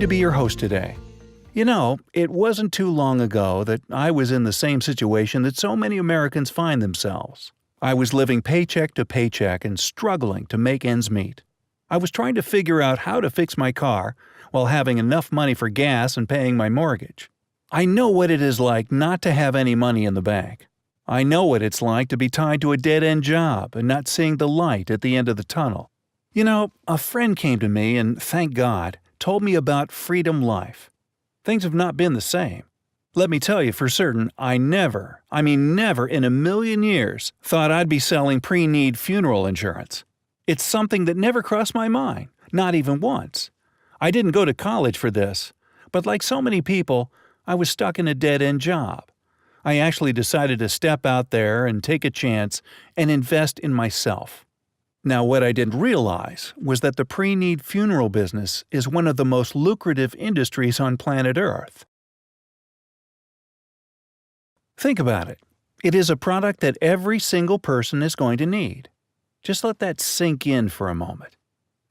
to be your host today. You know, it wasn't too long ago that I was in the same situation that so many Americans find themselves. I was living paycheck to paycheck and struggling to make ends meet. I was trying to figure out how to fix my car while having enough money for gas and paying my mortgage. I know what it is like not to have any money in the bank. I know what it's like to be tied to a dead-end job and not seeing the light at the end of the tunnel. You know, a friend came to me and, thank God, told me about Freedom Life. Things have not been the same. Let me tell you for certain, I never in a million years, thought I'd be selling pre-need funeral insurance. It's something that never crossed my mind, not even once. I didn't go to college for this, but like so many people, I was stuck in a dead-end job. I actually decided to step out there and take a chance and invest in myself. Now, what I didn't realize was that the pre-need funeral business is one of the most lucrative industries on planet Earth. Think about it. It is a product that every single person is going to need. Just let that sink in for a moment.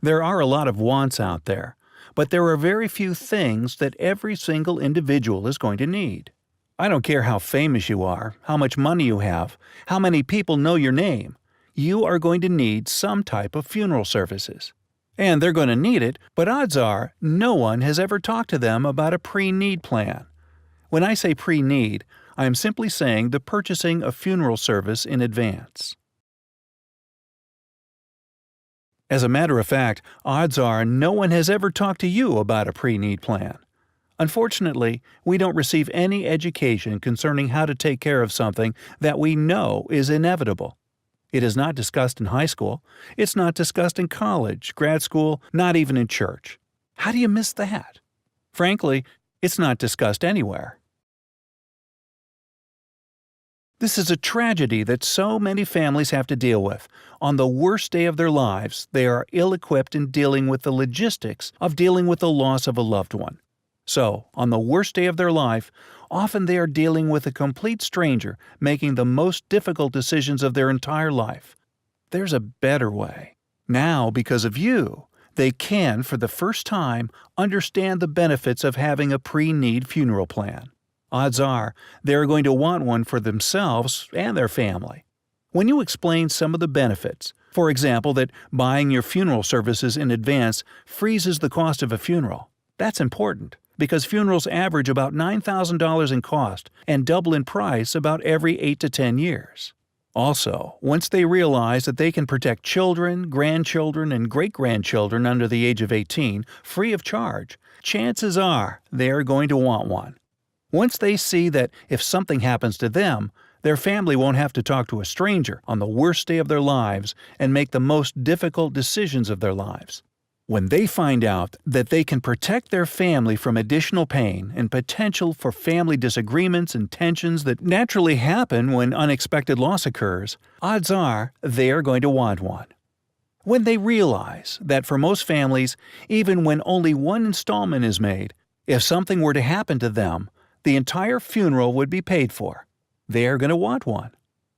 There are a lot of wants out there, but there are very few things that every single individual is going to need. I don't care how famous you are, how much money you have, how many people know your name. You are going to need some type of funeral services. And they're going to need it, but odds are no one has ever talked to them about a pre-need plan. When I say pre-need, I am simply saying the purchasing a funeral service in advance. As a matter of fact, odds are no one has ever talked to you about a pre-need plan. Unfortunately, we don't receive any education concerning how to take care of something that we know is inevitable. It is not discussed in high school. It's not discussed in college, grad school, not even in church. How do you miss that? Frankly, it's not discussed anywhere. This is a tragedy that so many families have to deal with. On the worst day of their lives, they are ill-equipped in dealing with the logistics of dealing with the loss of a loved one. So, on the worst day of their life, often they are dealing with a complete stranger making the most difficult decisions of their entire life. There's a better way. Now, because of you, they can, for the first time, understand the benefits of having a pre-need funeral plan. Odds are, they are going to want one for themselves and their family. When you explain some of the benefits, for example that buying your funeral services in advance freezes the cost of a funeral, that's important, because funerals average about $9,000 in cost and double in price about every 8 to 10 years. Also, once they realize that they can protect children, grandchildren, and great-grandchildren under the age of 18 free of charge, chances are they are going to want one. Once they see that if something happens to them, their family won't have to talk to a stranger on the worst day of their lives and make the most difficult decisions of their lives. When they find out that they can protect their family from additional pain and potential for family disagreements and tensions that naturally happen when unexpected loss occurs, odds are they are going to want one. When they realize that for most families, even when only one installment is made, if something were to happen to them, the entire funeral would be paid for. They are going to want one.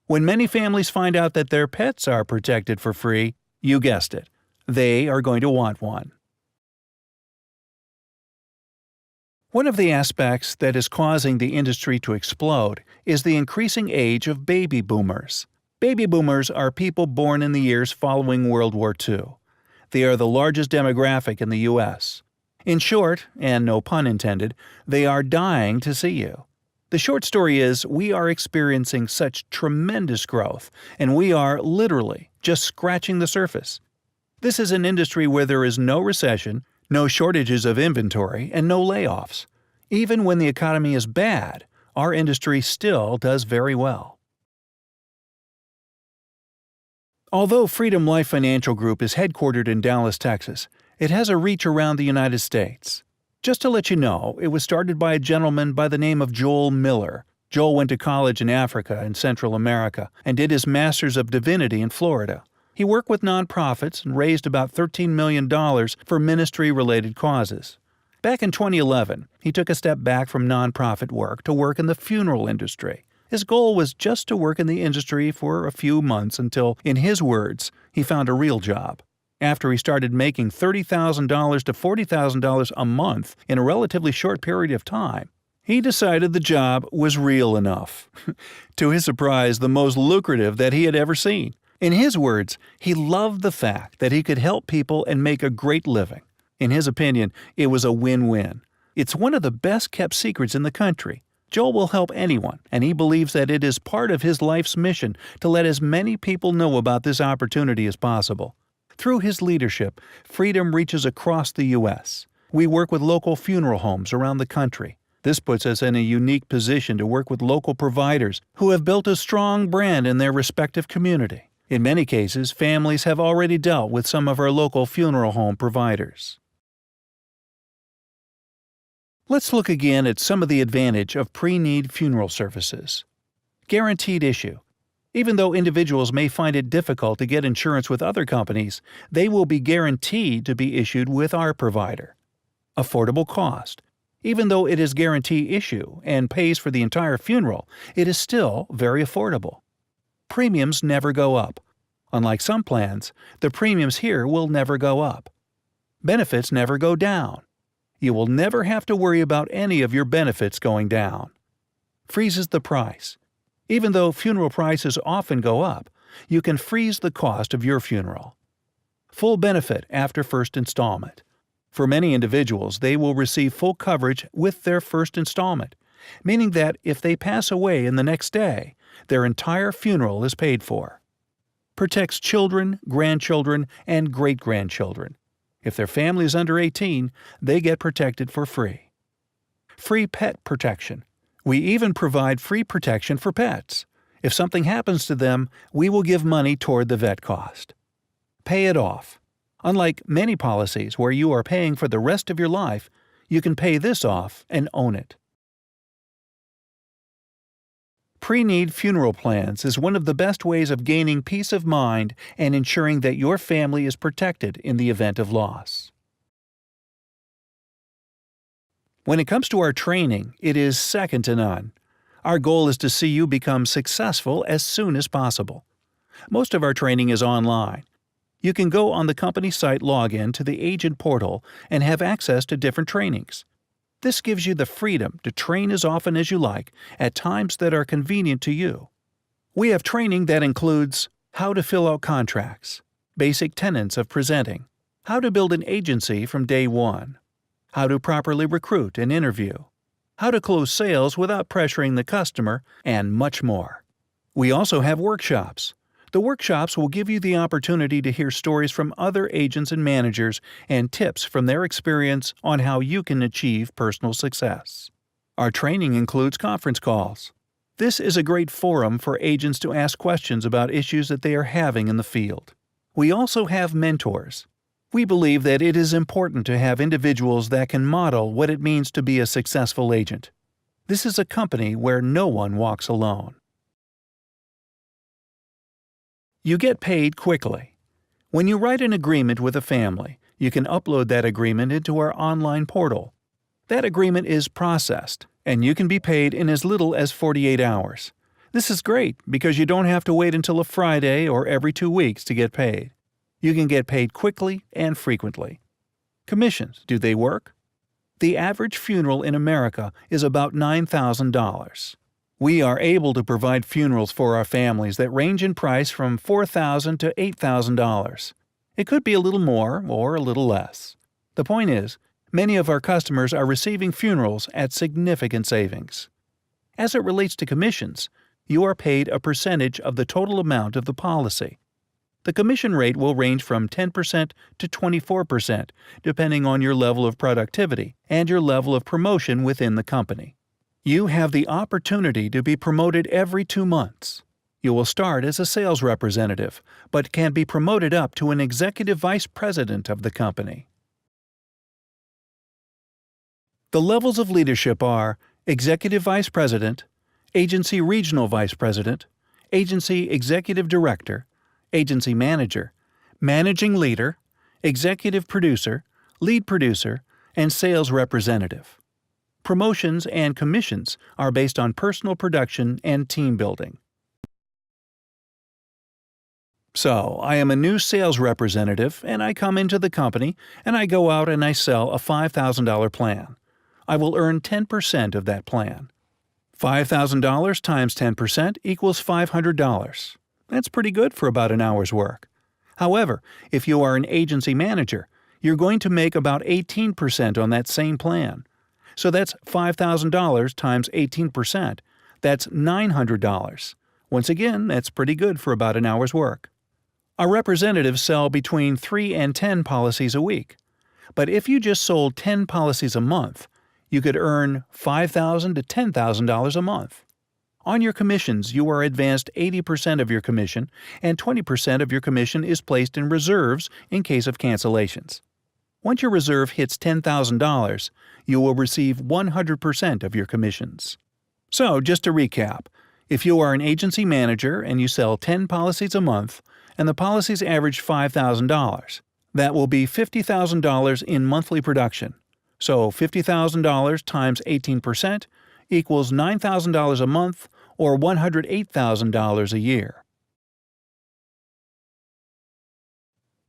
When many families find out that their pets are protected for free, you guessed it, they are going to want one. One of the aspects that is causing the industry to explode is the increasing age of baby boomers. Baby boomers are people born in the years following World War II. They are the largest demographic in the U.S. In short, and no pun intended, they are dying to see you. The short story is we are experiencing such tremendous growth, and we are literally just scratching the surface. This is an industry where there is no recession, no shortages of inventory, and no layoffs. Even when the economy is bad, our industry still does very well. Although Freedom Life Financial Group is headquartered in Dallas, Texas, it has a reach around the United States. Just to let you know, it was started by a gentleman by the name of Joel Miller. Joel went to college in Africa and Central America and did his Master's of Divinity in Florida. He worked with nonprofits and raised about $13 million for ministry-related causes. Back in 2011, he took a step back from nonprofit work to work in the funeral industry. His goal was just to work in the industry for a few months until, in his words, he found a real job. After he started making $30,000 to $40,000 a month in a relatively short period of time, he decided the job was real enough. To his surprise, the most lucrative that he had ever seen. In his words, he loved the fact that he could help people and make a great living. In his opinion, it was a win-win. It's one of the best-kept secrets in the country. Joel will help anyone, and he believes that it is part of his life's mission to let as many people know about this opportunity as possible. Through his leadership, Freedom reaches across the U.S. We work with local funeral homes around the country. This puts us in a unique position to work with local providers who have built a strong brand in their respective community. In many cases, families have already dealt with some of our local funeral home providers. Let's look again at some of the advantage of pre-need funeral services. Guaranteed issue. Even though individuals may find it difficult to get insurance with other companies, they will be guaranteed to be issued with our provider. Affordable cost. Even though it is guarantee issue and pays for the entire funeral, it is still very affordable. Premiums never go up. Unlike some plans, the premiums here will never go up. Benefits never go down. You will never have to worry about any of your benefits going down. Freezes the price. Even though funeral prices often go up, you can freeze the cost of your funeral. Full benefit after first installment. For many individuals, they will receive full coverage with their first installment, meaning that if they pass away in the next day, their entire funeral is paid for. Protects children, grandchildren, and great-grandchildren. If their family is under 18, they get protected for free. Free pet protection. We even provide free protection for pets. If something happens to them, we will give money toward the vet cost. Pay it off. Unlike many policies where you are paying for the rest of your life, you can pay this off and own it. Pre-need funeral plans is one of the best ways of gaining peace of mind and ensuring that your family is protected in the event of loss. When it comes to our training, it is second to none. Our goal is to see you become successful as soon as possible. Most of our training is online. You can go on the company site login to the agent portal and have access to different trainings. This gives you the freedom to train as often as you like at times that are convenient to you. We have training that includes how to fill out contracts, basic tenets of presenting, how to build an agency from day one, how to properly recruit and interview, how to close sales without pressuring the customer, and much more. We also have workshops. The workshops will give you the opportunity to hear stories from other agents and managers and tips from their experience on how you can achieve personal success. Our training includes conference calls. This is a great forum for agents to ask questions about issues that they are having in the field. We also have mentors. We believe that it is important to have individuals that can model what it means to be a successful agent. This is a company where no one walks alone. You get paid quickly. When you write an agreement with a family, you can upload that agreement into our online portal. That agreement is processed, and you can be paid in as little as 48 hours. This is great because you don't have to wait until a Friday or every 2 weeks to get paid. You can get paid quickly and frequently. Commissions, do they work? The average funeral in America is about $9,000. We are able to provide funerals for our families that range in price from $4,000 to $8,000. It could be a little more or a little less. The point is, many of our customers are receiving funerals at significant savings. As it relates to commissions, you are paid a percentage of the total amount of the policy. The commission rate will range from 10% to 24%, depending on your level of productivity and your level of promotion within the company. You have the opportunity to be promoted every 2 months. You will start as a sales representative, but can be promoted up to an executive vice president of the company. The levels of leadership are executive vice president, agency regional vice president, agency executive director, agency manager, managing leader, executive producer, lead producer, and sales representative. Promotions and commissions are based on personal production and team building. So, I am a new sales representative and I come into the company and I go out and I sell a $5,000 plan. I will earn 10% of that plan. $5,000 times 10% equals $500. That's pretty good for about an hour's work. However, if you are an agency manager, you're going to make about 18% on that same plan. So that's $5,000 times 18%. That's $900. Once again, that's pretty good for about an hour's work. Our representatives sell between 3 and 10 policies a week. But if you just sold 10 policies a month, you could earn $5,000 to $10,000 a month. On your commissions, you are advanced 80% of your commission, and 20% of your commission is placed in reserves in case of cancellations. Once your reserve hits $10,000, you will receive 100% of your commissions. So, just to recap, if you are an agency manager and you sell 10 policies a month, and the policies average $5,000, that will be $50,000 in monthly production. So $50,000 times 18% equals $9,000 a month or $108,000 a year.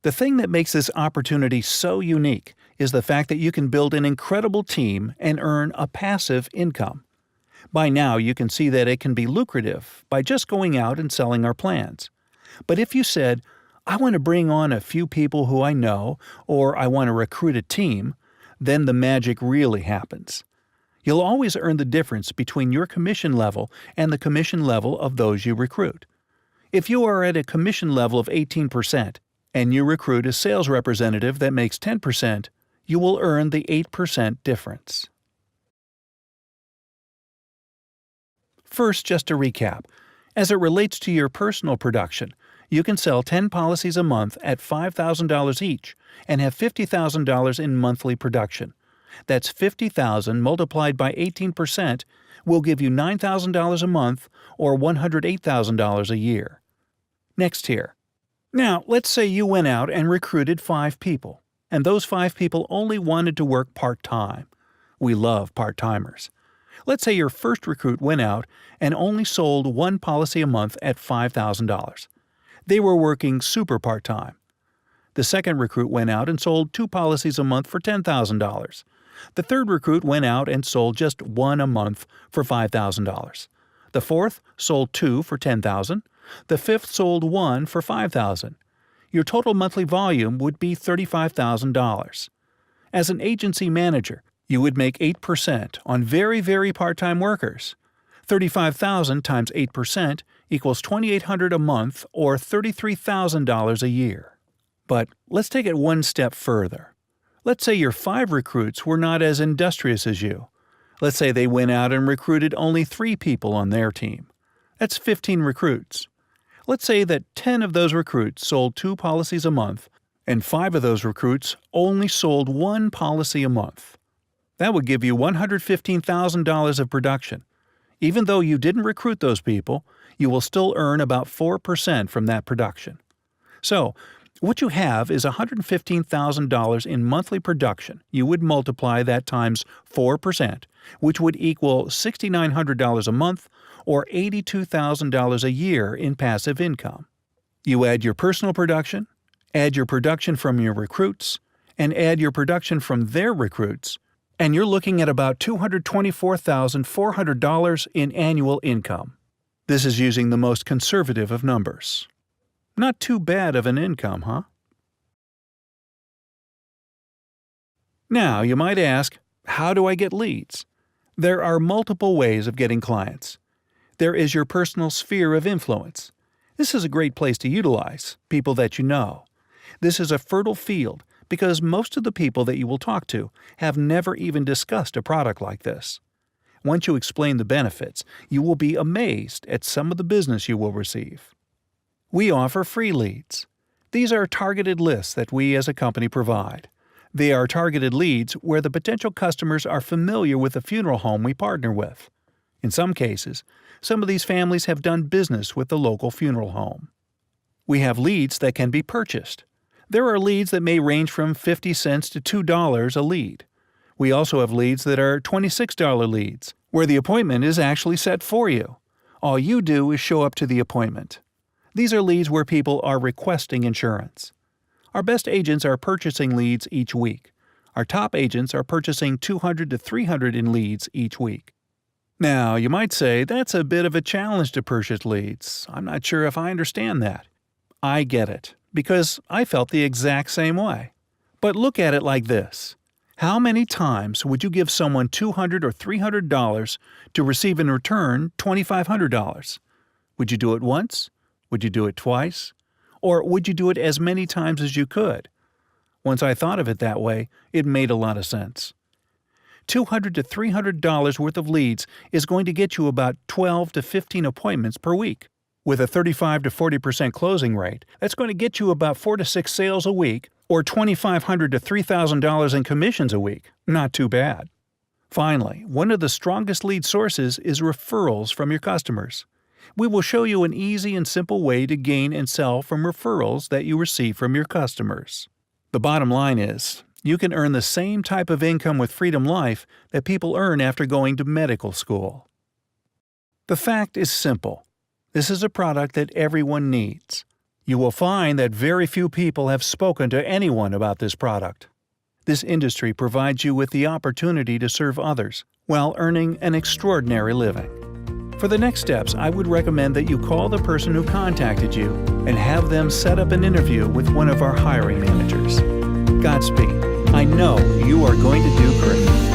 The thing that makes this opportunity so unique is the fact that you can build an incredible team and earn a passive income. By now, you can see that it can be lucrative by just going out and selling our plans. But if you said, I want to bring on a few people who I know, or I want to recruit a team, then the magic really happens. You'll always earn the difference between your commission level and the commission level of those you recruit. If you are at a commission level of 18% and you recruit a sales representative that makes 10%, you will earn the 8% difference. First, just to recap, as it relates to your personal production, you can sell 10 policies a month at $5,000 each and have $50,000 in monthly production. That's $50,000 multiplied by 18% will give you $9,000 a month or $108,000 a year. Next here. Now, let's say you went out and recruited 5 people, and those 5 people only wanted to work part-time. We love part-timers. Let's say your first recruit went out and only sold 1 policy a month at $5,000. They were working super part-time. The second recruit went out and sold 2 policies a month for $10,000. The third recruit went out and sold just 1 a month for $5,000. The fourth sold 2 for $10,000. The fifth sold 1 for $5,000. Your total monthly volume would be $35,000. As an agency manager, you would make 8% on very part-time workers. $35,000 times 8% equals $2,800 a month or $33,000 a year. But let's take it one step further. Let's say your 5 recruits were not as industrious as you. Let's say they went out and recruited only 3 people on their team. That's 15 recruits. Let's say that 10 of those recruits sold 2 policies a month, and 5 of those recruits only sold 1 policy a month. That would give you $115,000 of production. Even though you didn't recruit those people, you will still earn about 4% from that production. So, what you have is $115,000 in monthly production. You would multiply that times 4%, which would equal $6,900 a month or $82,000 a year in passive income. You add your personal production, add your production from your recruits, and add your production from their recruits, and you're looking at about $224,400 in annual income. This is using the most conservative of numbers. Not too bad of an income, huh? Now, you might ask, how do I get leads? There are multiple ways of getting clients. There is your personal sphere of influence. This is a great place to utilize people that you know. This is a fertile field because most of the people that you will talk to have never even discussed a product like this. Once you explain the benefits, you will be amazed at some of the business you will receive. We offer free leads. These are targeted lists that we as a company provide. They are targeted leads where the potential customers are familiar with the funeral home we partner with. In some cases, some of these families have done business with the local funeral home. We have leads that can be purchased. There are leads that may range from 50 cents to $2 a lead. We also have leads that are $26 leads, where the appointment is actually set for you. All you do is show up to the appointment. These are leads where people are requesting insurance. Our best agents are purchasing leads each week. Our top agents are purchasing 200 to 300 in leads each week. Now, you might say that's a bit of a challenge to purchase leads. I'm not sure if I understand that. I get it, because I felt the exact same way. But look at it like this. How many times would you give someone $200 or $300 to receive in return $2,500? Would you do it once? Would you do it twice? Or would you do it as many times as you could? Once I thought of it that way, it made a lot of sense. $200 to $300 worth of leads is going to get you about 12 to 15 appointments per week. With a 35 to 40% closing rate, that's going to get you about 4 to 6 sales a week, or $2,500 to $3,000 in commissions a week. Not too bad. Finally, one of the strongest lead sources is referrals from your customers. We will show you an easy and simple way to gain and sell from referrals that you receive from your customers. The bottom line is, you can earn the same type of income with Freedom Life that people earn after going to medical school. The fact is simple. This is a product that everyone needs. You will find that very few people have spoken to anyone about this product. This industry provides you with the opportunity to serve others while earning an extraordinary living. For the next steps, I would recommend that you call the person who contacted you and have them set up an interview with one of our hiring managers. Godspeed. I know you are going to do great.